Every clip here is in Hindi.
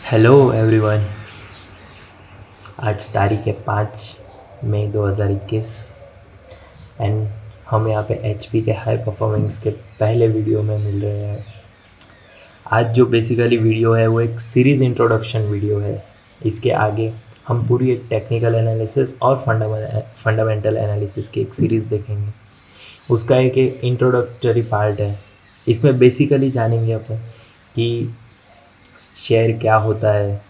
Hello everyone. आज तारीख है 5 मई 2021 एंड हम यहाँ पे एचपी के हाई परफॉर्मेंस के पहले वीडियो में मिल रहे हैं। आज जो बेसिकली वीडियो है वो एक सीरीज़ इंट्रोडक्शन वीडियो है। इसके आगे हम पूरी एक टेक्निकल एनालिसिस और फंडामेंटल एनालिसिस की एक सीरीज़ देखेंगे। उसका एक इंट्रोडक्टरी पार्ट है। इसमें बेसिकली जानेंगे अपन कि शेयर क्या होता है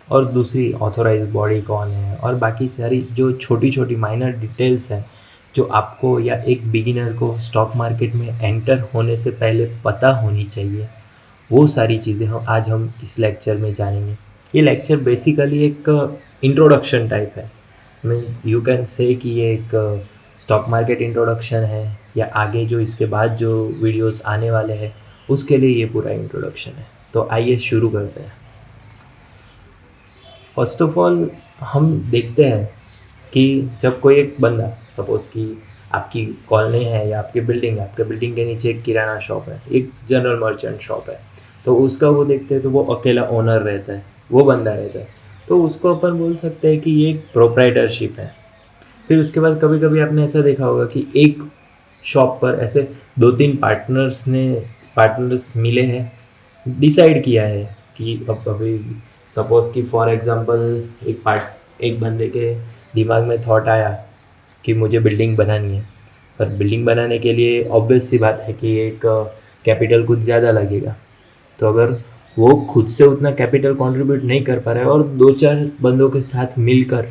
और दूसरी ऑथोराइज बॉडी कौन है और बाकी सारी जो छोटी छोटी माइनर डिटेल्स हैं जो आपको या एक बिगिनर को स्टॉक मार्केट में एंटर होने से पहले पता होनी चाहिए, वो सारी चीज़ें हम इस लेक्चर में जानेंगे। ये लेक्चर बेसिकली एक इंट्रोडक्शन टाइप है। मीन्स यू कैन से कि ये एक स्टॉक मार्केट इंट्रोडक्शन है या आगे जो इसके बाद जो वीडियोस आने वाले हैं उसके लिए ये पूरा इंट्रोडक्शन है। तो आइए शुरू करते हैं। फर्स्ट ऑफ ऑल हम देखते हैं कि जब कोई एक बंदा, सपोज़ कि आपकी कॉलोनी है या आपकी बिल्डिंग है, आपके बिल्डिंग के नीचे एक किराना शॉप है, एक जनरल मर्चेंट शॉप है, तो उसका वो देखते हैं तो वो अकेला ओनर रहता है, वो बंदा रहता है, तो उसको अपन बोल सकते हैं कि ये एक प्रोप्राइटरशिप है। फिर उसके बाद कभी कभी आपने ऐसा देखा होगा कि एक शॉप पर ऐसे 2-3 पार्टनर्स मिले हैं, डिसाइड किया है कि अब अभी सपोज़ कि फॉर एग्ज़ाम्पल एक बंदे के दिमाग में थॉट आया कि मुझे बिल्डिंग बनानी है, पर बिल्डिंग बनाने के लिए ऑब्वियस सी बात है कि एक कैपिटल कुछ ज़्यादा लगेगा। तो अगर वो खुद से उतना कैपिटल कंट्रीब्यूट नहीं कर पा रहा है और 2-4 बंदों के साथ मिलकर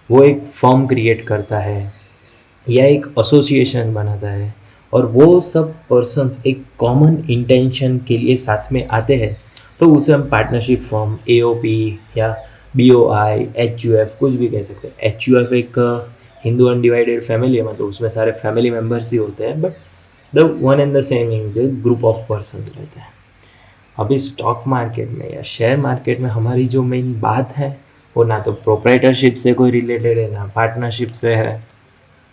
वो एक फर्म क्रिएट करता है या एक एसोसिएशन बनाता है और वो सब पर्सन्स एक कॉमन इंटेंशन के लिए साथ में आते हैं, तो उसे हम पार्टनरशिप फॉर्म एओपी या बीओआई एचयूएफ कुछ भी कह सकते हैं। एचयूएफ एक हिंदू अनडिवाइडेड फैमिली है, मतलब उसमें सारे फैमिली मेम्बर्स ही होते हैं, but the one and the same group of person रहते हैं। अभी स्टॉक मार्केट में या शेयर मार्केट में हमारी जो मेन बात है वो ना तो प्रोप्राइटरशिप से कोई रिलेटेड है, ना पार्टनरशिप से है,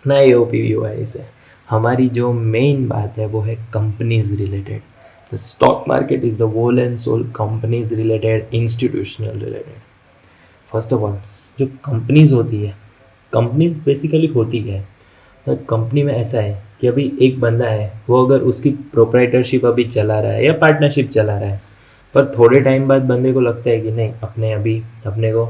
ना एओपी बीओआई से। हमारी जो मेन बात है वो है companies related. The stock market is the whole and soul companies related, institutional related. First of all जो कंपनीज होती है, कंपनीज बेसिकली होती क्या है? तो कंपनी में ऐसा है कि अभी एक बंदा है, वो अगर उसकी प्रोप्राइटरशिप अभी चला रहा है या पार्टनरशिप चला रहा है, पर थोड़े टाइम बाद बंदे को लगता है कि नहीं, अपने को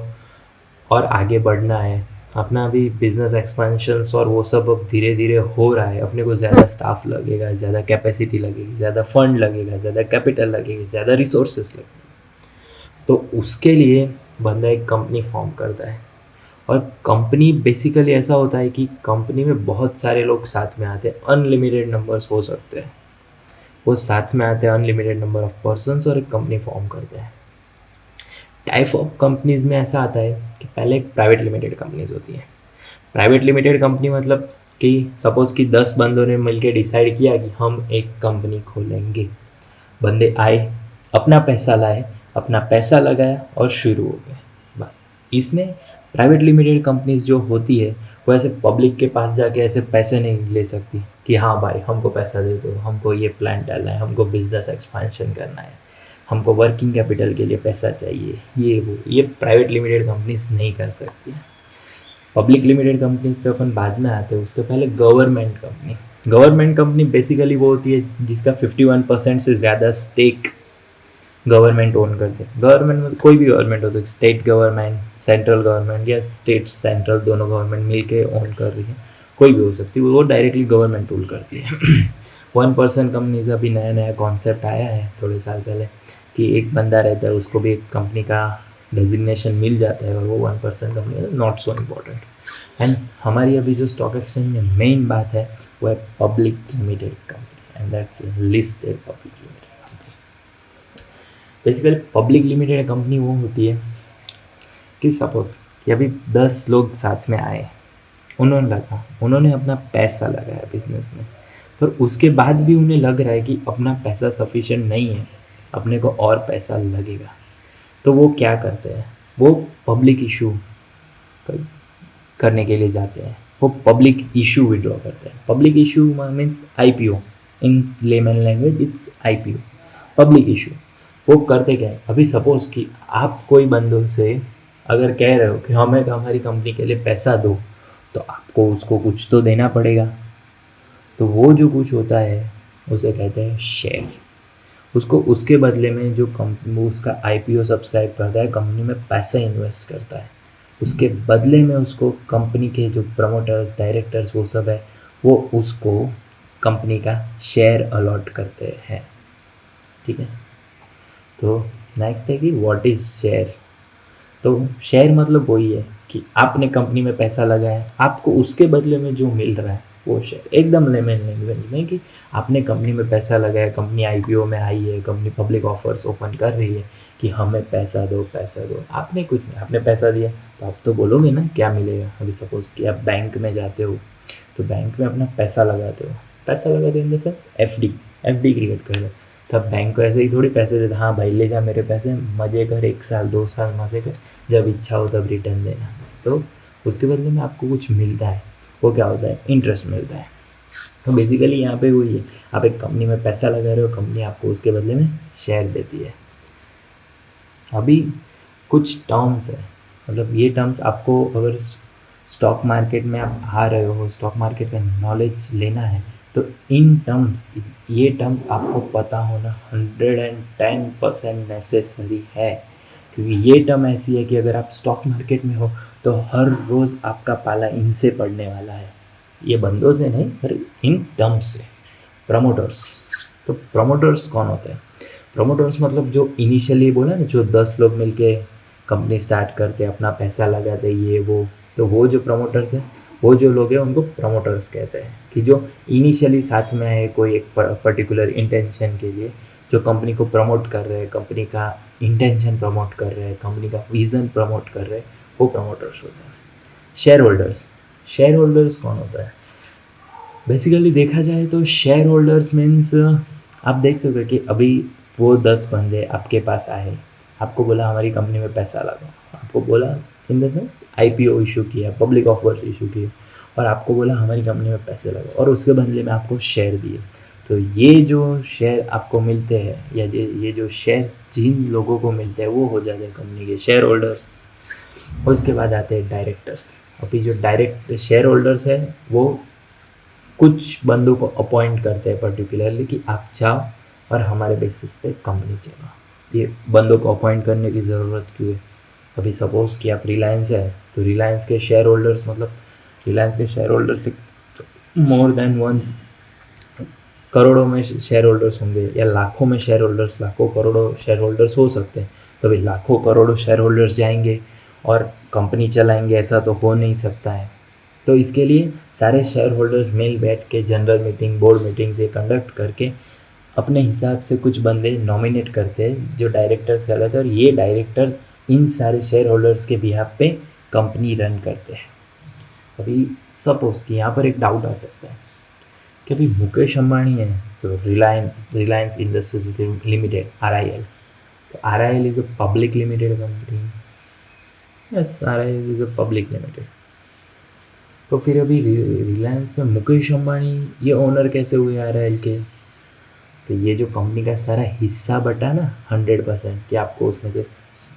और आगे बढ़ना है, अपना अभी बिजनेस एक्सपेंशंस और वो सब अब धीरे धीरे हो रहा है, अपने को ज़्यादा स्टाफ लगेगा, ज़्यादा कैपेसिटी लगेगी, ज़्यादा फंड लगेगा, ज़्यादा कैपिटल लगेगी, ज़्यादा रिसोर्सेस लगेगा, तो उसके लिए बंदा एक कंपनी फॉर्म करता है। और कंपनी बेसिकली ऐसा होता है कि कंपनी में बहुत सारे लोग साथ में आते हैं, अनलिमिटेड नंबर्स हो सकते हैं, वो साथ में आते हैं, अनलिमिटेड नंबर ऑफ पर्सन्स, और एक कंपनी फॉर्म करते हैं। टाइप ऑफ कंपनीज में ऐसा आता है कि पहले एक प्राइवेट लिमिटेड कंपनीज होती है। प्राइवेट लिमिटेड कंपनी मतलब कि सपोज़ कि 10 बंदों ने मिलकर डिसाइड किया कि हम एक कंपनी खोलेंगे। बंदे आए, अपना पैसा लाए, अपना पैसा लगाया और शुरू हो गए, बस। इसमें प्राइवेट लिमिटेड कंपनीज जो होती है वो ऐसे पब्लिक के पास जाके ऐसे पैसे नहीं ले सकती कि हाँ भाई हमको पैसा दे दो, हमको ये प्लान डालना है, हमको बिजनेस एक्सपेंशन करना है, हमको वर्किंग कैपिटल के लिए पैसा चाहिए, ये प्राइवेट लिमिटेड कंपनीज नहीं कर सकती। पब्लिक लिमिटेड कंपनीज पे अपन बाद में आते हैं। उसके पहले गवर्नमेंट कंपनी बेसिकली वो होती है जिसका 51% से ज़्यादा स्टेक गवर्नमेंट ओन करते हैं। गवर्नमेंट में कोई भी गवर्नमेंट हो, तो स्टेट गवर्नमेंट, सेंट्रल गवर्नमेंट या स्टेट सेंट्रल दोनों गवर्नमेंट मिलके ओन कर रही है, कोई भी हो सकती है, वो डायरेक्टली गवर्नमेंट रूल करती है। 1% कंपनीज अभी नया नया कॉन्सेप्ट आया है थोड़े साल पहले कि एक बंदा रहता है, उसको भी एक कंपनी का डेजिग्नेशन मिल जाता है और वो 1% company, not so important. And हमारी अभी जो स्टॉक एक्सचेंज में मेन बात है वो है public limited company, and that's listed public limited company. Basically public limited company वो होती है कि सपोज कि अभी 10 लोग साथ में आए, उन्होंने अपना पैसा लगाया बिजनेस में, पर उसके बाद भी उन्हें लग रहा है कि अपना पैसा सफिशिएंट नहीं है, अपने को और पैसा लगेगा, तो वो क्या करते हैं, वो पब्लिक इशू करने के लिए जाते हैं, वो पब्लिक इशू विड्रॉ करते हैं। Public issue means IPO, in layman language it's IPO, public issue. वो करते क्या है, अभी सपोज कि आप कोई बंदों से अगर कह रहे हो कि हमें हमारी कंपनी के लिए पैसा दो, तो आपको उसको कुछ तो देना पड़ेगा। तो वो जो कुछ होता है उसे कहते हैं शेयर। उसको उसके बदले में जो कंपनी वो उसका आईपीओ सब्सक्राइब करता है, कंपनी में पैसा इन्वेस्ट करता है, उसके बदले में उसको कंपनी के जो प्रमोटर्स डायरेक्टर्स वो सब है, वो उसको कंपनी का शेयर अलॉट करते हैं। ठीक है, तो नेक्स्ट है कि व्हाट इज़ शेयर। तो शेयर मतलब वही है कि आपने कंपनी में पैसा लगाया है, आपको उसके बदले में जो मिल रहा है वो शेयर। एकदम लेमन लैंग्वेज में कि आपने कंपनी में पैसा लगाया, कंपनी आईपीओ में आई है, कंपनी पब्लिक ऑफर्स ओपन कर रही है कि हमें पैसा दो पैसा दो। आपने कुछ नहीं, आपने पैसा दिया तो आप तो बोलोगे ना क्या मिलेगा। अभी सपोज़ कि आप बैंक में जाते हो तो बैंक में अपना पैसा लगाते हो, पैसा लगाते हो in the sense F D create कर लो। तब बैंक को ऐसे ही थोड़ी पैसे देते, हाँ भाई ले जा मेरे पैसे, मज़े कर, 1 साल 2 साल मज़े कर, जब इच्छा हो तब रिटर्न देना। तो उसके बदले में आपको कुछ मिलता है, वो क्या होता है, इंटरेस्ट मिलता है। तो बेसिकली यहाँ पे वही है, आप एक कंपनी में पैसा लगा रहे हो, कंपनी आपको उसके बदले में शेयर देती है। अभी कुछ टर्म्स है, मतलब ये टर्म्स आपको अगर स्टॉक मार्केट में आप आ रहे हो, स्टॉक मार्केट का नॉलेज लेना है, तो इन टर्म्स ये टर्म्स आपको पता होना 110% नेसेसरी है। क्योंकि ये टर्म ऐसी है कि अगर आप स्टॉक मार्केट में हो तो हर रोज़ आपका पाला इनसे पड़ने वाला है, ये बंदों से नहीं पर इन टर्म्स से। प्रमोटर्स, तो प्रमोटर्स कौन होते हैं? प्रमोटर्स मतलब जो इनिशियली बोला ना, जो 10 लोग मिलके कंपनी स्टार्ट करते, अपना पैसा लगाते, ये वो, तो वो जो प्रमोटर्स है, वो जो लोग हैं उनको प्रमोटर्स कहते हैं। कि जो इनिशियली साथ में आए कोई एक पर्टिकुलर इंटेंशन के लिए, जो कंपनी को प्रमोट कर रहे हैं, कंपनी का इंटेंशन प्रमोट कर रहे हैं, कंपनी का विज़न प्रमोट कर रहे हैं, वो प्रमोटर्स होते हैं। शेयर होल्डर्स, शेयर होल्डर्स कौन होता है? बेसिकली देखा जाए तो शेयर होल्डर्स मीन्स, आप देख सकते हो कि अभी वो 10 बंदे आपके पास आए, आपको बोला हमारी कंपनी में पैसा लगाओ, आपको बोला in the sense IPO issue किया, पब्लिक ऑफर्स इशू किए, और आपको बोला हमारी कंपनी में पैसे लगाओ, और उसके बदले में आपको शेयर दिए। तो ये जो शेयर आपको मिलते हैं, या ये जो शेयर्स जिन लोगों को मिलते हैं, वो हो जाते हैं कंपनी के शेयर होल्डर्स। उसके बाद आते हैं डायरेक्टर्स। अभी जो डायरेक्ट शेयर होल्डर्स है, वो कुछ बंदों को अपॉइंट करते हैं पर्टिकुलरली कि आप जाओ और हमारे बेसिस पे कंपनी चलाओ। ये बंदों को अपॉइंट करने की ज़रूरत क्यों है? अभी सपोज़ कि आप रिलायंस है, तो रिलायंस के शेयर होल्डर्स, मतलब रिलायंस के shareholders more than once करोड़ों में शेयर होल्डर्स होंगे, या लाखों में शेयर होल्डर्स, लाखों करोड़ों शेयर होल्डर्स हो सकते हैं। तो भाई लाखों करोड़ों शेयर होल्डर्स जाएंगे और कंपनी चलाएंगे, ऐसा तो हो नहीं सकता है। तो इसके लिए सारे शेयर होल्डर्स मिल बैठ के जनरल मीटिंग, बोर्ड मीटिंग्स ये कंडक्ट करके अपने हिसाब से कुछ बंदे नॉमिनेट करते हैं जो डायरेक्टर्स कहलाते हैं, और ये डायरेक्टर्स इन सारे शेयर होल्डर्स के बिहाफ पे कंपनी रन करते हैं। अभी सपोज कि यहाँ पर एक डाउट आ सकता है कि अभी मुकेश अंबानी है, तो रिलायंस इंडस्ट्रीज लिमिटेड RIL, तो RIL is a public limited company. Yes, RIL is a public limited. तो फिर अभी रिलायंस में मुकेश अंबानी ये ओनर कैसे हुए RIL के? तो ये जो कंपनी का सारा हिस्सा बटा ना 100%, कि आपको उसमें से,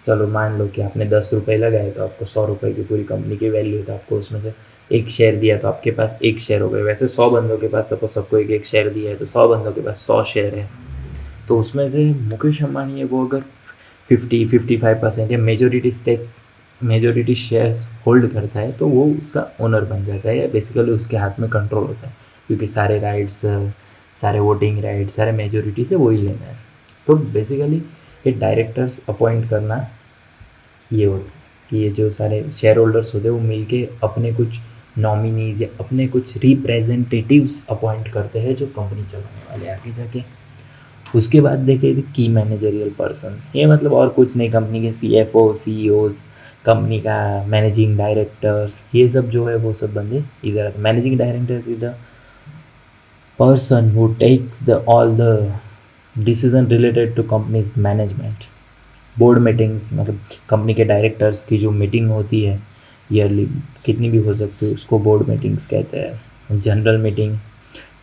चलो मान लो कि आपने 10 रुपये लगाए तो आपको 100 रुपये की पूरी कंपनी की वैल्यू है, तो आपको उसमें से एक शेयर दिया तो आपके पास एक शेयर हो गए। वैसे 100 बंदों के पास सपोज सबको एक एक शेयर दिया है, तो 100 बंदों के पास 100 शेयर है। तो उसमें से मुकेश अंबानी है, वो अगर 55% या मेजोरिटी शेयर्स होल्ड करता है, तो वो उसका ओनर बन जाता है, या बेसिकली उसके हाथ में कंट्रोल होता है, क्योंकि सारे राइट्स, सारे वोटिंग राइट, सारे मेजोरिटी से वही लेना है। तो बेसिकली ये डायरेक्टर्स अपॉइंट करना ये होता है कि ये जो सारे शेयर होल्डर्स होते हैं वो मिलके अपने कुछ नॉमिनीज या अपने कुछ रिप्रेजेंटेटिव्स अपॉइंट करते हैं जो कंपनी चलाने वाले आगे जाके। उसके बाद देखे की मैनेजरियल पर्सन, ये मतलब और कुछ नहीं, कंपनी के CFO CEOs, कंपनी का मैनेजिंग डायरेक्टर्स, ये सब जो है वो सब बंदे इधर। Managing directors is the person who takes all the decision related to company's management। Board meetings, मतलब कंपनी के डायरेक्टर्स की जो मीटिंग होती है ईयरली, कितनी भी हो सकती है, उसको बोर्ड मीटिंग्स कहते हैं। General meeting,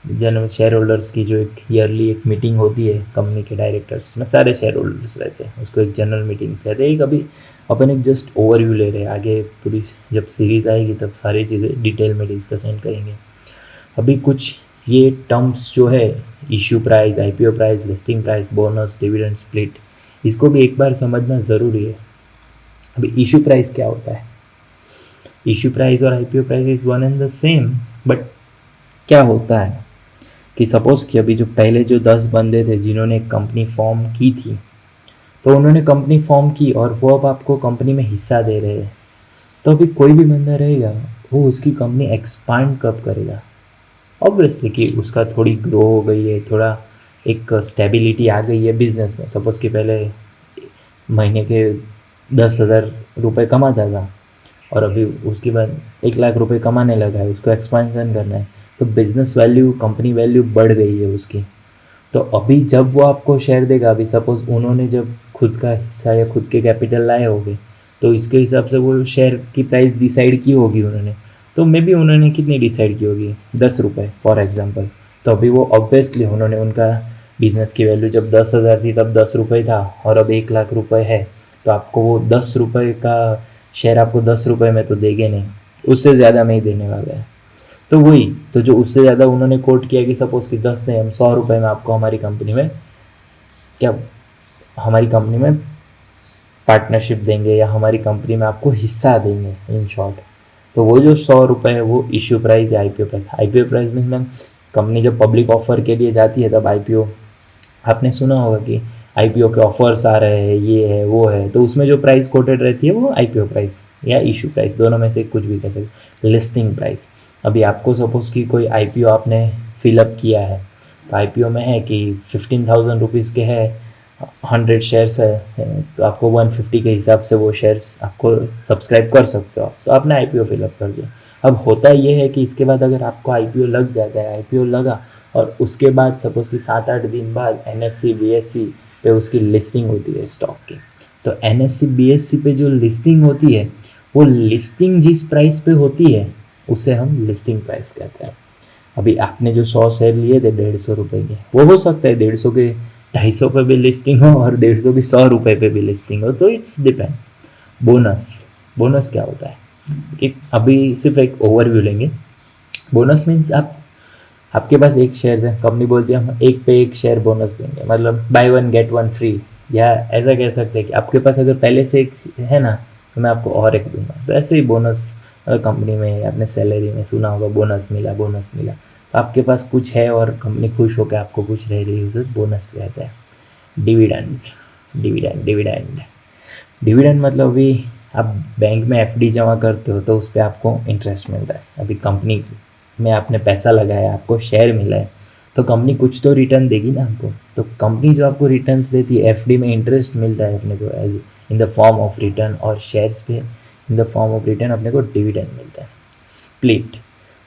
general share holders की जो एक ईयरली एक मीटिंग होती है कंपनी के डायरेक्टर्स में, सारे शेयर होल्डर्स रहते हैं, उसको एक जनरल मीटिंग्स कहते हैं। एक अभी अपन एक जस्ट ओवरव्यू ले रहे हैं, आगे पूरी जब सीरीज़ आएगी तब सारी चीज़ें डिटेल में डिस्कशन करेंगे। अभी कुछ ये टर्म्स जो है, issue price, IPO price, listing price, bonus, dividend, split, इसको भी एक बार समझना ज़रूरी है। अभी इशू प्राइस क्या होता है? इशू प्राइस और IPO price is one and the same, but क्या होता है कि सपोज़ कि अभी जो पहले जो 10 बंदे थे जिन्होंने एक कंपनी फॉर्म की थी, तो उन्होंने कंपनी फॉर्म की और वो अब आपको कंपनी में हिस्सा दे रहे हैं। तो अभी कोई भी बंदा रहेगा वो उसकी कंपनी एक्सपांड कब करेगा? ऑब्वियसली कि उसका थोड़ी ग्रो हो गई है, थोड़ा एक स्टेबिलिटी आ गई है बिजनेस में। सपोज़ कि पहले महीने के 10,000 रुपये कमाता था और अभी उसके बाद 1 लाख रुपए कमाने लगा है, उसको एक्सपेंशन करना है, तो बिज़नेस वैल्यू, कंपनी वैल्यू बढ़ गई है उसकी। तो अभी जब वो आपको शेयर देगा, अभी सपोज़ उन्होंने जब खुद का हिस्सा या खुद के कैपिटल लाए होंगे, तो इसके हिसाब से वो शेयर की प्राइस डिसाइड की होगी उन्होंने। तो मे बी उन्होंने कितनी डिसाइड की होगी, 10 रुपये फॉर एग्जांपल। तो अभी वो ऑब्वियसली उन्होंने उनका बिज़नेस की वैल्यू जब 10,000 थी तब 10 रुपये था और अब 1 लाख रुपए है, तो आपको वो 10 रुपये का शेयर आपको 10 रुपये में तो देंगे नहीं, उससे ज़्यादा में ही देने वाले हैं। तो वही, तो जो उससे ज़्यादा उन्होंने कोट किया कि सपोज़ कि 10 नहीं, हम 100 रुपये में आपको हमारी कंपनी में क्या, हमारी कंपनी में पार्टनरशिप देंगे या हमारी कंपनी में आपको हिस्सा देंगे इन शॉर्ट। तो वो जो 100 रुपये है वो इश्यू प्राइस या आईपीओ प्राइस। आईपीओ प्राइस में कंपनी जब पब्लिक ऑफर के लिए जाती है तब आईपीओ, आपने सुना होगा कि आईपीओ के ऑफर्स आ रहे हैं, ये है वो है, तो उसमें जो प्राइस कोटेड रहती है वो आईपीओ प्राइस या इशू प्राइस, दोनों में से कुछ भी कह सकते। लिस्टिंग प्राइस, अभी आपको सपोज़ कि कोई आईपीओ आपने फिलअप किया है, तो आईपीओ में है कि 15,000 रुपीज़ के है, 100 शेयर्स है, तो आपको 150 के हिसाब से वो शेयर्स आपको सब्सक्राइब कर सकते हो आप, तो आपने आईपीओ फिलअप कर दिया। अब होता ये है कि इसके बाद अगर आपको आईपीओ लग जाता है, आईपीओ लगा और उसके बाद सपोज़ कि 7-8 दिन बाद एनएससी बीएससी पे उसकी लिस्टिंग होती है स्टॉक की। तो एनएससी बीएससी पे जो लिस्टिंग होती है, वो लिस्टिंग जिस प्राइस पे होती है उसे हम लिस्टिंग प्राइस कहते हैं। अभी आपने जो 100 शेयर लिए थे 150 रुपये के, वो हो सकता है 150 के 250 पे भी लिस्टिंग हो और 150 की 100 रुपये पे भी लिस्टिंग हो, तो इट्स डिपेंड। बोनस, बोनस क्या होता है कि अभी सिर्फ एक ओवरव्यू लेंगे। बोनस मीन्स आपके पास एक शेयर है, कंपनी बोलती है हम एक पे एक शेयर बोनस देंगे, मतलब बाय 1 गेट 1 फ्री, या ऐसा कह सकते हैं कि आपके पास अगर पहले से एक है ना तो मैं आपको और एक दूंगा। तो ऐसे ही बोनस कंपनी में अपने सैलरी में सुना होगा बोनस मिला, बोनस मिला, तो आपके पास कुछ है और कंपनी खुश होकर आपको कुछ रह रही है, उसे बोनस कहते हैं। डिविडेंड, डिविडेंड, डिविडेंड, डिविडेंड मतलब अभी आप बैंक में एफडी जमा करते हो तो उस पर आपको इंटरेस्ट मिलता है। अभी कंपनी में आपने पैसा लगाया, आपको शेयर मिला है, तो कंपनी कुछ तो रिटर्न देगी ना आपको। तो कंपनी जो आपको रिटर्न्स देती है, एफडी में इंटरेस्ट मिलता है अपने को as in the form of return, और शेयर्स पे in the form of return अपने को डिविडेंड मिलता है। स्प्लिट,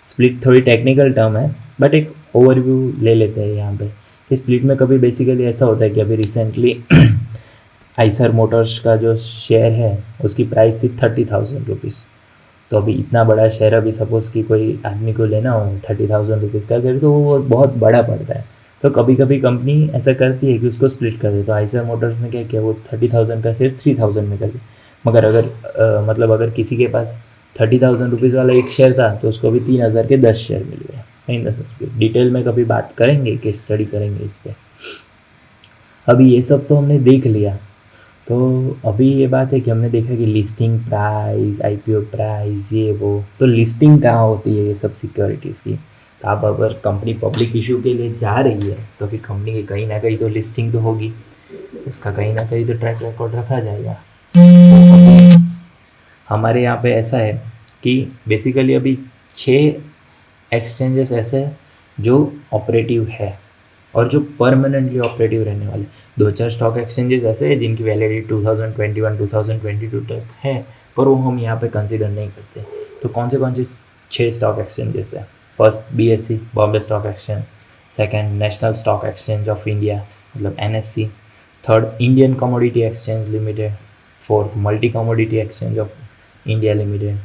स्प्लिट थोड़ी टेक्निकल टर्म है बट एक ओवरव्यू ले लेते हैं यहाँ पे कि स्प्लिट में कभी बेसिकली ऐसा होता है कि अभी रिसेंटली आइसर मोटर्स का जो शेयर है उसकी प्राइस थी 30,000 रुपीज़। तो अभी इतना बड़ा शेयर, अभी सपोज़ कि कोई आदमी को लेना हो 30,000 रुपीज़ का शेयर, तो वो बहुत बड़ा पड़ता है। तो कभी कभी कंपनी ऐसा करती है कि उसको स्प्लिट कर दे। तो आइसर मोटर्स ने क्या किया, वो 30,000 का शेयर 3,000 में कर दिया। मगर अगर मतलब अगर किसी के पास 30,000 रुपीज़ वाला एक शेयर था तो उसको अभी 3,000 के 10 शेयर मिल गए। इन द स्प्लिट डिटेल में कभी बात करेंगे, केस स्टडी करेंगे इस पर। अभी ये सब तो हमने देख लिया। तो अभी ये बात है कि हमने देखा कि लिस्टिंग प्राइस, आईपीओ प्राइस, ये वो, तो लिस्टिंग कहाँ होती है ये सब सिक्योरिटीज़ की। तो आप अगर कंपनी पब्लिक इशू के लिए जा रही है तो फिर कंपनी की कहीं ना कहीं तो लिस्टिंग तो होगी, उसका कहीं ना कहीं तो ट्रैक रिकॉर्ड रखा जाएगा। हमारे यहाँ पे ऐसा है कि बेसिकली अभी 6 एक्सचेंजेस ऐसे हैं जो ऑपरेटिव है और जो परमानेंटली ऑपरेटिव रहने वाले। 2-4 स्टॉक एक्सचेंजेस ऐसे हैं जिनकी वैलिडिटी 2021-2022 तक है, पर वो हम यहाँ पे कंसीडर नहीं करते। तो कौन से 6 स्टॉक एक्सचेंजेस हैं? First BSC, Bombay stock exchange. Second national stock exchange of India मतलब NSC. Third Indian commodity exchange limited. Fourth multi commodity exchange of India limited.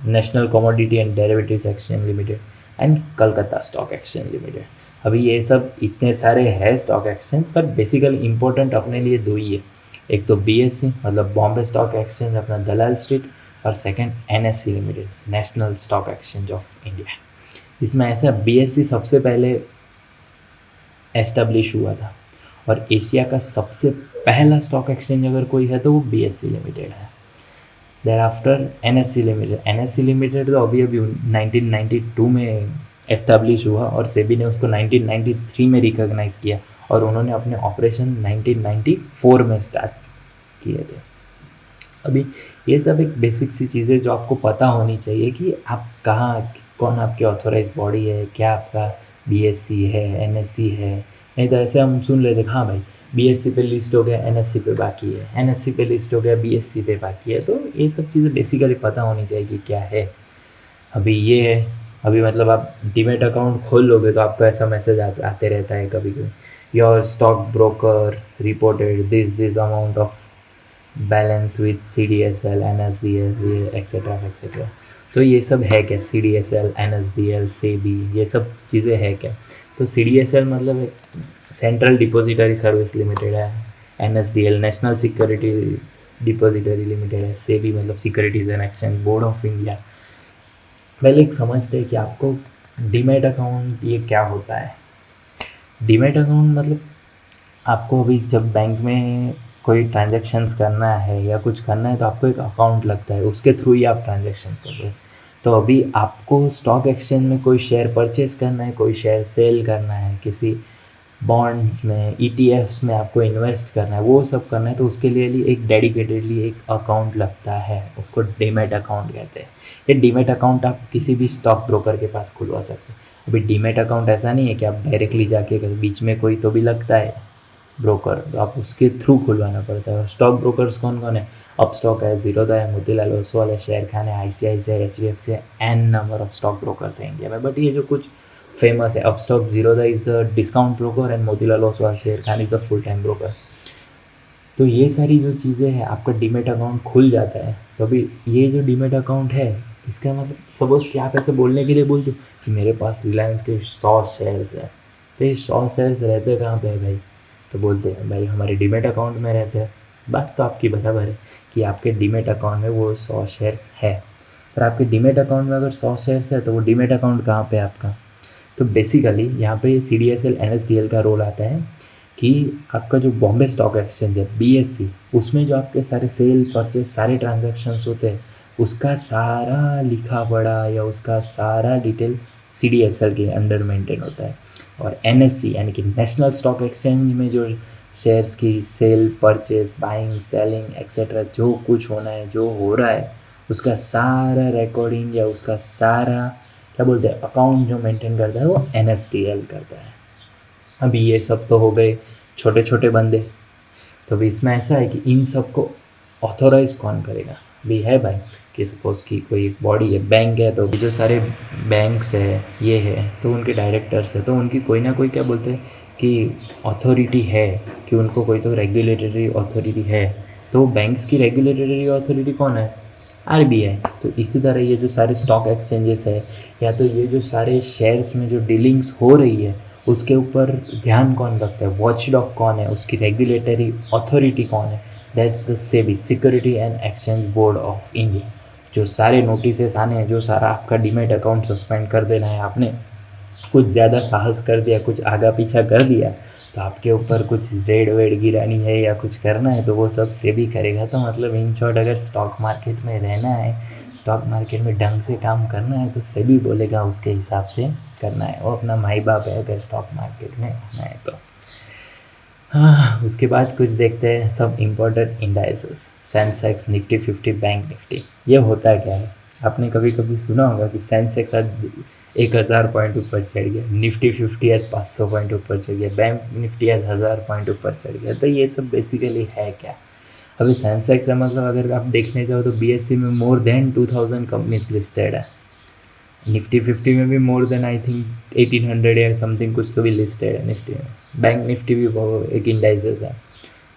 National commodity and derivatives exchange limited and Calcutta stock exchange limited. अभी ये सब इतने सारे हैं स्टॉक एक्सचेंज, पर बेसिकली इंपॉर्टेंट अपने लिए दो ही है। एक तो BSE मतलब बॉम्बे स्टॉक एक्सचेंज अपना दलाल स्ट्रीट, और second NSE limited national stock exchange of India. इसमें ऐसा BSE सबसे पहले एस्टेब्लिश हुआ था, और एशिया का सबसे पहला स्टॉक एक्सचेंज अगर कोई है तो वो BSE लिमिटेड है। There after NSE limited. NSE limited तो अभी 1992 में एस्टेब्लिश हुआ, और सेबी ने उसको 1993 में रिकॉग्नाइज किया, और उन्होंने अपने ऑपरेशन 1994 में स्टार्ट किए थे। अभी ये सब एक बेसिक सी चीज़ें जो आपको पता होनी चाहिए कि आप कहाँ, कौन आपकी ऑथोराइज बॉडी है, क्या आपका BSE है, NSE है। नहीं तो ऐसे हम सुन लेते हाँ भाई BSE पे लिस्ट हो गया, NSE पे बाकी है, NSE पे लिस्ट हो गया, BSE पे बाकी है। तो ये सब चीज़ें बेसिकली पता होनी चाहिए कि क्या है। अभी ये है, अभी मतलब आप डीमेट अकाउंट खोल लोगे तो आपको ऐसा मैसेज आते रहता है कभी कभी, your stock broker reported this amount of balance with CDSL, NSDL etcetera etcetera. तो ये सब है क्या? CDSL, NSDL, सेबी, ये सब चीज़ें है क्या? तो CDSL मतलब एक सेंट्रल डिपॉजिटरी सर्विस लिमिटेड है, NSDL national security depository limited है, सेबी मतलब securities and exchange board of India. पहले एक समझते हैं कि आपको डीमेट अकाउंट ये क्या होता है। डीमेट अकाउंट मतलब आपको अभी जब बैंक में कोई ट्रांजैक्शंस करना है या कुछ करना है तो आपको एक अकाउंट लगता है, उसके थ्रू ही आप ट्रांजैक्शंस करते हैं। तो अभी आपको स्टॉक एक्सचेंज में कोई शेयर परचेस करना है, कोई शेयर सेल करना है, किसी बॉन्ड्स में, ETFs में आपको इन्वेस्ट करना है, वो सब करना है, तो उसके लिए एक डेडिकेटेडली एक अकाउंट लगता है, उसको डीमेट अकाउंट कहते हैं। ये डीमेट अकाउंट आप किसी भी स्टॉक ब्रोकर के पास खुलवा सकते हैं। अभी डीमेट अकाउंट ऐसा नहीं है कि आप डायरेक्टली जाके, बीच में कोई तो भी लगता है ब्रोकर, तो आप उसके थ्रू खुलवाना पड़ता है। स्टॉक ब्रोकर्स कौन कौन है? अपस्टॉक है, ज़ीरोधा है, मोतीलाल ओसवाल है, शेर खान है, ICICI, HDFC है, an number of stock brokers है इंडिया में। बट ये जो कुछ फेमस है, Upstox Zerodha is the discount broker and Motilal Oswal Sharekhan is the full time broker. तो ये सारी जो चीज़ें हैं, आपका डीमेट अकाउंट खुल जाता है। तो अभी ये जो डीमेट अकाउंट है, इसका मतलब सपोज़ कि आप ऐसे बोलने के लिए बोल दो कि मेरे पास रिलायंस के 100 शेयर्स हैं, तो ये 100 शेयर्स रहते कहाँ पे है भाई? तो बोलते हैं भाई हमारे डीमेट अकाउंट में रहते हैं। बात तो आपकी बराबर है कि आपके डीमेट अकाउंट में वो 100 शेयर्स है, पर आपके डीमेट अकाउंट में अगर 100 शेयर्स है तो वो डीमेट अकाउंट कहाँ पे है आपका? तो बेसिकली यहाँ पे CDSL NSDL का रोल आता है कि आपका जो बॉम्बे स्टॉक एक्सचेंज है BSE, उसमें जो आपके सारे सेल परचेज सारे ट्रांजैक्शंस होते हैं, उसका सारा लिखा पढ़ा या उसका सारा डिटेल CDSL के अंडर मेंटेन होता है। और NSE यानी कि नेशनल स्टॉक एक्सचेंज में जो शेयर्स की cell purchase buying selling etcetera जो कुछ होना है, जो हो रहा है, उसका सारा रिकॉर्डिंग या उसका सारा क्या बोलते हैं अकाउंट जो मेंटेन करता है वो NSDL करता है। अभी ये सब तो हो गए छोटे छोटे बंदे। तो अभी इसमें ऐसा है कि इन सब को ऑथोराइज कौन करेगा? भी है भाई कि सपोज़ कि कोई एक बॉडी है, बैंक है, तो जो सारे बैंक्स है ये है तो उनके डायरेक्टर्स है, तो उनकी कोई ना कोई क्या बोलते हैं कि अथॉरिटी है, कि उनको कोई तो रेगुलेटरी अथॉरिटी है। तो बैंक्स की रेगुलेटरी अथॉरिटी कौन है? RBI। तो इसी तरह ये जो सारे स्टॉक एक्सचेंजेस है या तो ये जो सारे शेयर्स में जो डीलिंग्स हो रही है उसके ऊपर ध्यान कौन रखता है, वॉचडॉग कौन है, उसकी रेगुलेटरी अथॉरिटी कौन है? That's the SEBI, security and exchange board of India. जो सारे नोटिसेस आने हैं, जो सारा आपका डीमेट अकाउंट सस्पेंड कर देना है, आपने कुछ ज़्यादा साहस कर दिया, कुछ आगा पीछा कर दिया, तो आपके ऊपर कुछ रेड वेड गिरानी है या कुछ करना है तो वो सब सेबी करेगा। तो मतलब इन शॉर्ट अगर स्टॉक मार्केट में रहना है, स्टॉक मार्केट में ढंग से काम करना है तो सेबी बोलेगा उसके हिसाब से करना है। वो अपना माई बाप है अगर स्टॉक मार्केट में रहना है तो। हाँ, उसके बाद कुछ देखते हैं सब important indices, Sensex, Nifty 50, bank Nifty. ये होता क्या है? आपने कभी कभी सुना होगा कि सेंसेक्स आज 1000 पॉइंट ऊपर चढ़ गया, निफ्टी 50 आज 500 पॉइंट ऊपर चढ़ गया, बैंक निफ्टी आज 1000 पॉइंट ऊपर चढ़ गया। तो ये सब बेसिकली है क्या? अभी सेंसेक्स है मतलब अगर आप देखने जाओ तो BSE में मोर देन 2000 कंपनीज लिस्टेड है, निफ्टी 50 में भी मोर देन आई थिंक 1800 या समथिंग कुछ तो भी लिस्टेड है निफ्टी में, बैंक निफ्टी भी वो एक इंडाइसेस है।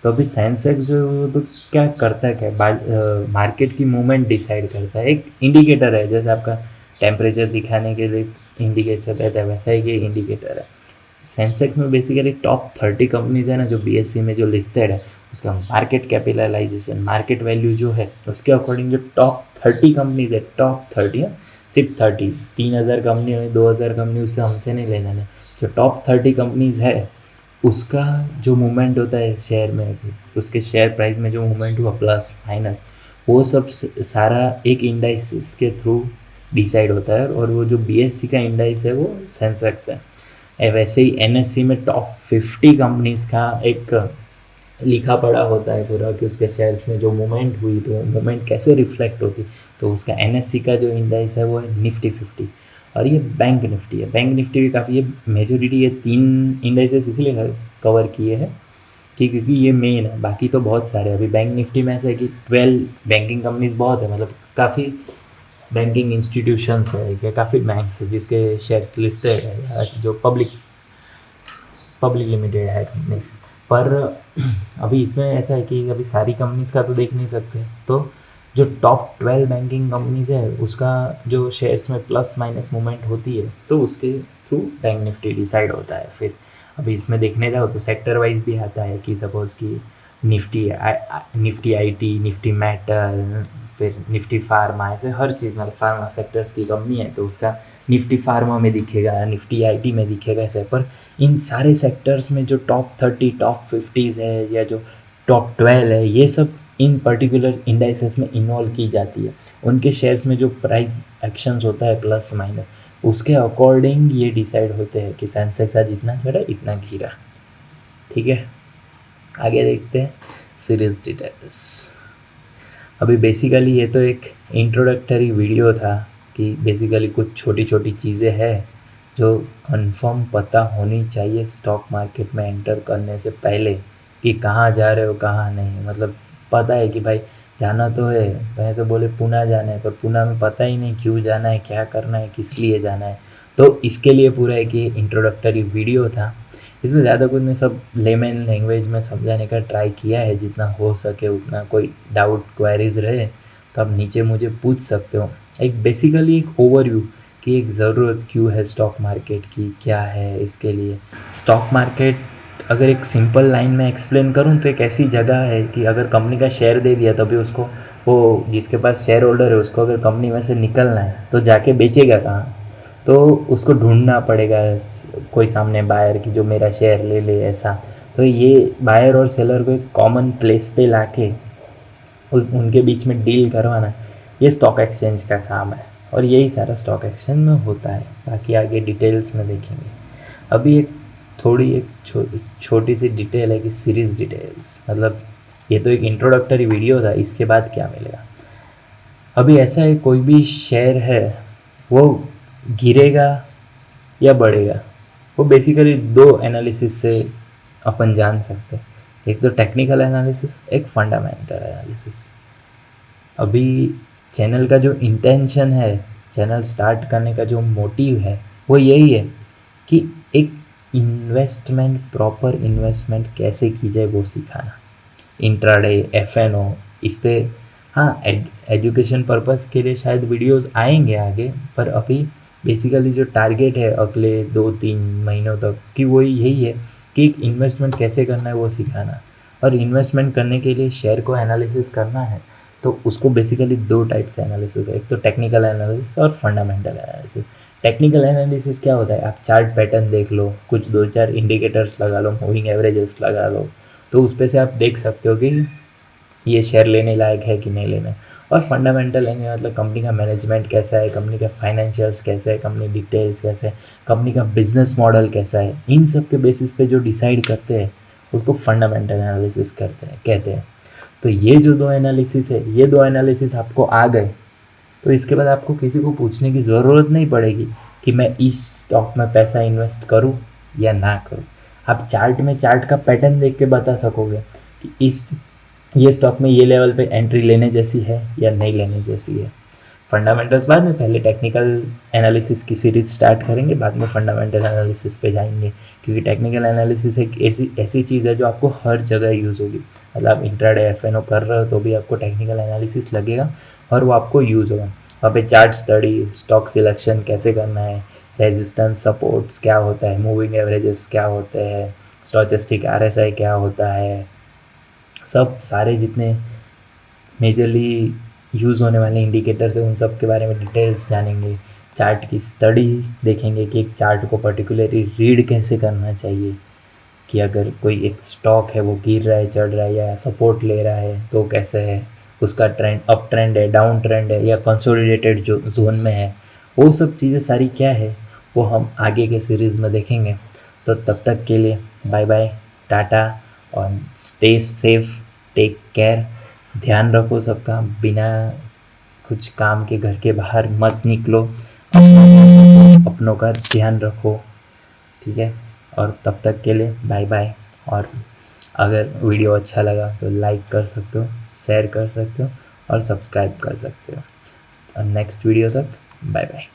तो अभी सेंसेक्स जो है वो तो क्या करता है, क्या मार्केट की मूवमेंट डिसाइड करता है, एक इंडिकेटर है, जैसे आपका टेम्परेचर दिखाने के लिए इंडिकेटर रहता है, वैसा ही ये इंडिकेटर है। सेंसेक्स में बेसिकली टॉप 30 कंपनीज है ना, जो BSE में जो लिस्टेड है, उसका मार्केट कैपिटलाइजेशन, मार्केट वैल्यू जो है उसके अकॉर्डिंग जो टॉप 30 कंपनीज है, टॉप 30 है, सिर्फ 30, 3,000 कंपनी हुई, 2,000 कंपनी, उससे हमसे नहीं लेना है। जो टॉप 30 कंपनीज है उसका जो मूवमेंट होता है शेयर में, उसके शेयर प्राइस में जो मूवमेंट हुआ प्लस माइनस, वो सब सारा एक इंडाइसिस के थ्रू डिसाइड होता है, और वो जो BSE का इंडाइस है वो सेंसेक्स है। वैसे ही NSE में टॉप 50 कंपनीज का एक लिखा पड़ा होता है पूरा, कि उसके शेयर्स में जो मूवमेंट हुई तो मूवमेंट कैसे रिफ्लेक्ट होती। तो उसका NSE का जो इंडाइस है वो है निफ्टी 50, और ये बैंक निफ्टी है। बैंक निफ्टी भी काफ़ी, ये मेजोरिटी ये 3 इंडाइसेस इसलिए कवर किए हैं कि क्योंकि ये मेन है, बाकी तो बहुत सारे। अभी बैंक निफ्टी में ऐसा है कि 12 बैंकिंग कंपनीज बहुत है, मतलब काफ़ी बैंकिंग इंस्टीट्यूशंस है, या काफ़ी बैंक्स है जिसके शेयर्स लिस्टेड है, या जो पब्लिक लिमिटेड है कंपनीज। पर अभी इसमें ऐसा है कि अभी सारी कंपनीज का तो देख नहीं सकते, तो जो टॉप 12 बैंकिंग कंपनीज है उसका जो शेयर्स में प्लस माइनस मूवमेंट होती है, तो उसके थ्रू बैंक निफ्टी डिसाइड होता है। फिर अभी इसमें देखने जाओ तो सेक्टर वाइज भी आता है, कि सपोज़ कि निफ्टी IT, निफ्टी मेटल, फिर निफ्टी फार्मा, ऐसे हर चीज़, मतलब फार्मा सेक्टर्स की कंपनी है तो उसका निफ्टी फार्मा में दिखेगा, निफ्टी IT में दिखेगा, ऐसे। पर इन सारे सेक्टर्स में जो टॉप 30, टॉप 50 है, या जो टॉप 12 है, ये सब इन पर्टिकुलर इंडाइसेस में इन्वॉल्व की जाती है। उनके शेयर्स में जो प्राइस एक्शंस होता है प्लस माइनस, उसके अकॉर्डिंग ये डिसाइड होते हैं कि सेंसेक्स आज इतना चढ़ा, इतना गिरा। ठीक है, आगे देखते हैं सीरीज डिटेल्स। अभी बेसिकली ये तो एक इंट्रोडक्टरी वीडियो था, कि बेसिकली कुछ छोटी छोटी चीज़ें हैं जो कंफर्म पता होनी चाहिए स्टॉक मार्केट में एंटर करने से पहले, कि कहाँ जा रहे हो कहाँ नहीं। मतलब पता है कि भाई जाना तो है, वैसे बोले पूना जाना है, पर पूना में पता ही नहीं क्यों जाना है, क्या करना है, किस लिए जाना है। तो इसके लिए पूरा एक ये इंट्रोडक्टरी वीडियो था। इसमें ज़्यादा कुछ नहीं, सब लेमन लैंग्वेज में समझाने का ट्राई किया है जितना हो सके उतना। कोई डाउट क्वेरीज रहे तो आप नीचे मुझे पूछ सकते हो। एक बेसिकली एक ओवरव्यू कि एक ज़रूरत क्यों है स्टॉक मार्केट की, क्या है इसके लिए। स्टॉक मार्केट अगर एक सिंपल लाइन में एक्सप्लेन करूँ तो एक ऐसी जगह है कि अगर कंपनी का शेयर दे दिया, तभी उसको, वो जिसके पास शेयर होल्डर है उसको अगर कंपनी में से निकलना है तो जाके बेचेगा कहाँ, तो उसको ढूंढना पड़ेगा कोई सामने बायर की जो मेरा शेयर ले ले, ऐसा। तो ये बायर और सेलर को एक कॉमन प्लेस पे लाके उनके बीच में डील करवाना, ये स्टॉक एक्सचेंज का काम है, और यही सारा स्टॉक एक्सचेंज में होता है। बाकी आगे डिटेल्स में देखेंगे। अभी एक थोड़ी एक छोटी सी डिटेल है कि सीरीज़ डिटेल्स, मतलब ये तो एक इंट्रोडक्टरी वीडियो था, इसके बाद क्या मिलेगा। अभी ऐसा है, कोई भी शेयर है वो गिरेगा या बढ़ेगा, वो बेसिकली 2 एनालिसिस से अपन जान सकते हैं। एक तो टेक्निकल एनालिसिस, एक फंडामेंटल एनालिसिस। अभी चैनल का जो इंटेंशन है, चैनल स्टार्ट करने का जो मोटिव है, वो यही है कि एक इन्वेस्टमेंट, प्रॉपर इन्वेस्टमेंट कैसे की जाए वो सिखाना। इंट्राडे, FNO, इस पे हाँ एजुकेशन पर्पस के लिए शायद वीडियोस आएंगे आगे, पर अभी बेसिकली जो टारगेट है अगले 2-3 महीनों तक कि वो यही है कि एक इन्वेस्टमेंट कैसे करना है वो सिखाना। और इन्वेस्टमेंट करने के लिए शेयर को एनालिसिस करना है तो उसको बेसिकली 2 टाइप से एनालिसिस है, एक तो टेक्निकल एनालिसिस और फंडामेंटल एनालिसिस। टेक्निकल एनालिसिस क्या होता है, आप चार्ट पैटर्न देख लो, कुछ 2-4 इंडिकेटर्स लगा लो, मूविंग एवरेजेस लगा लो, तो उस पे से आप देख सकते हो कि ये शेयर लेने लायक है कि नहीं लेना। और फंडामेंटल है मतलब कंपनी का मैनेजमेंट कैसा है, कंपनी का फाइनेंशियल्स कैसे है, कंपनी डिटेल्स कैसे है, कंपनी का बिजनेस मॉडल कैसा है, इन सब के बेसिस पे जो डिसाइड करते हैं उसको फंडामेंटल एनालिसिस कहते हैं। तो ये जो 2 एनालिसिस है, ये 2 एनालिसिस आपको आ गए तो इसके बाद आपको किसी को पूछने की ज़रूरत नहीं पड़ेगी कि मैं इस स्टॉक में पैसा इन्वेस्ट करूं या ना करूं। आप चार्ट में चार्ट का पैटर्न देख के बता सकोगे कि ये स्टॉक में ये लेवल पे एंट्री लेने जैसी है या नहीं लेने जैसी है। फंडामेंटल्स बाद में, पहले टेक्निकल एनालिसिस की सीरीज स्टार्ट करेंगे, बाद में फंडामेंटल एनालिसिस पे जाएंगे, क्योंकि टेक्निकल एनालिसिस एक ऐसी ऐसी चीज़ है जो आपको हर जगह यूज़ होगी। मतलब आप इंट्राडे एफ कर रहे हो तो भी आपको टेक्निकल एनालिसिस लगेगा और वो आपको यूज़ होगा। वहाँ पे चार्ट स्टडी, स्टॉक सिलेक्शन कैसे करना है, रेजिस्टेंस सपोर्ट्स क्या होता है, मूविंग एवरेजेस क्या होते हैं, स्टोचस्टिक RSI क्या होता है, सब सारे जितने मेजरली यूज़ होने वाले इंडिकेटर्स हैं उन सब के बारे में डिटेल्स जानेंगे। चार्ट की स्टडी देखेंगे कि एक चार्ट को पर्टिकुलरली रीड कैसे करना चाहिए, कि अगर कोई एक स्टॉक है वो गिर रहा है, चढ़ रहा है या सपोर्ट ले रहा है तो कैसे है, उसका ट्रेंड अप ट्रेंड है, डाउन ट्रेंड है या कंसोलिडेटेड जो जोन में है, वो सब चीज़ें सारी क्या है वो हम आगे के सीरीज़ में देखेंगे। तो तब तक के लिए बाय बाय, टाटा और स्टे सेफ, टेक केयर। ध्यान रखो सबका, बिना कुछ काम के घर के बाहर मत निकलो, अपनों का ध्यान रखो, ठीक है। और तब तक के लिए बाय बाय। और अगर वीडियो अच्छा लगा तो लाइक कर सकते हो, शेयर कर सकते हो और सब्सक्राइब कर सकते हो। और नेक्स्ट वीडियो तक बाय बाय।